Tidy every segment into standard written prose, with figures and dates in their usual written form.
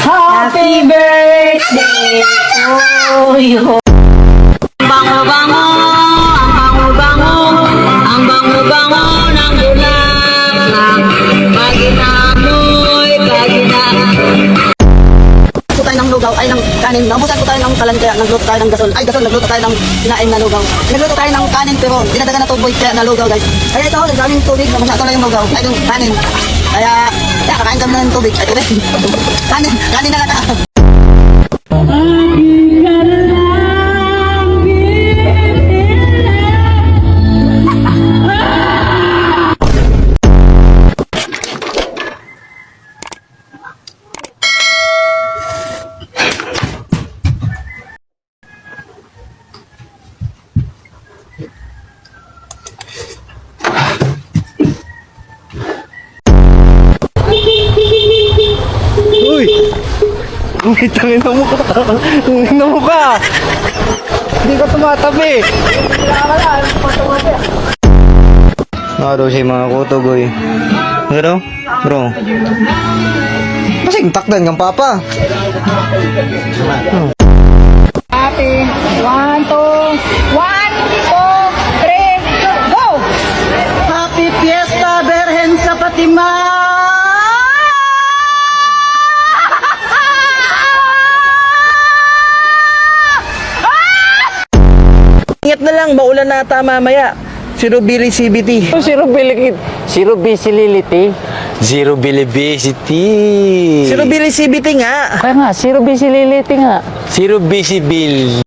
Happy birthday to you. Bango-bango, ang bango-bango, ang bango-bango ng bulaklak. Pag-inamoy, Nagluto tayo ng lugaw, ay ng kanin. Naubusan ko tayo ng kalan, kaya nagluto tayo ng gasol. Ay, gasol, nagluto tayo ng sinain na lugaw. Nagluto tayo ng kanin, pero dinadagan na tuboy, kaya na lugaw, guys. Kaya ito, ang daming tubig, masyado lang yung lugaw. Ay, yung kanin. Kaya, kakain kami ng tubig. Ay, tubig. Kanin na lang na. Uy! Tangina mo ka! Tangina mo ka! Hindi ka tumatabi! Naro siya mga kutogoy. Pero, bro. Masing takdan kang papa. Happy 1, 2, 1, 2, 3, go! Happy Fiesta Berhen sa Fatima! Ingat na lang, maulan na ata mamaya. Zero Billy CBT. Zero visibility. Zero visibility. Zero Billy CBT nga. Kaya nga, zero visibility nga. Zero visible.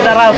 Sarap.